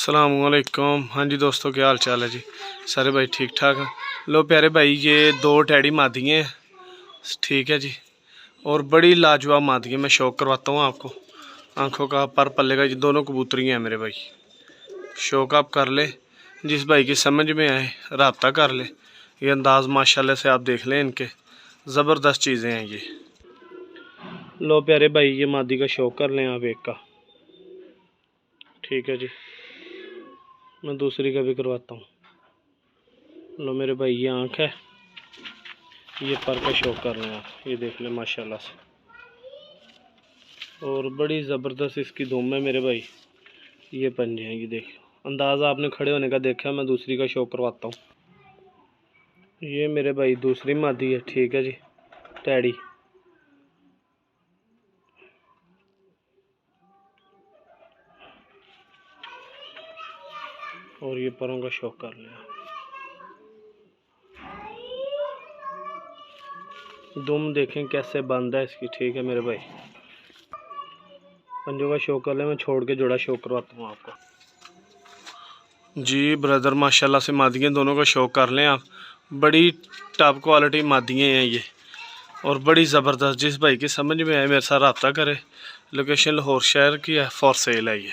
अस्सलामुअलैकुम। हाँ जी दोस्तों, क्या हाल चाल है जी? सारे भाई ठीक ठाक हैं। लो प्यारे भाई, ये दो टैडी मादियाँ हैं, ठीक है जी। और बड़ी लाजवाब मादियाँ, मैं शौक करवाता हूँ आपको। आंखों का पर पल्ले का, ये दोनों कबूतरियाँ हैं मेरे भाई। शौक आप कर ले, जिस भाई की समझ में आए रब्ता कर ले। ये अंदाज माशाल्लाह से आप देख लें इनके, ज़बरदस्त चीज़ें हैं ये। लो प्यारे भाई, ये मादी का शौक कर लें आप एक का, ठीक है जी। मैं दूसरी का भी करवाता हूँ। लो मेरे भाई, ये आँख है, ये पर का शौक कर लें आप, ये देख लें माशाल्लाह से। और बड़ी ज़बरदस्त इसकी धूम है मेरे भाई। ये पंजे हैं, ये देखिए अंदाज़ा आपने खड़े होने का देखा। मैं दूसरी का शौक करवाता हूँ। ये मेरे भाई दूसरी मादी है, ठीक है जी, टैडी। और ये परों का शौक कर लें। दुम देखें कैसे बंद है इसकी, ठीक है मेरे भाई। पंजों का शौक कर लें। मैं छोड़ के जोड़ा शौक करवाता हूँ आपको जी। ब्रदर माशाल्लाह से मादियाँ दोनों का शौक कर लें आप। बड़ी टॉप क्वालिटी मादियाँ हैं ये, और बड़ी ज़बरदस्त। जिस भाई की समझ में आए मेरे साथ रब्ता करे। लोकेशन लाहौर शहर की है, फॉर सेल है ये।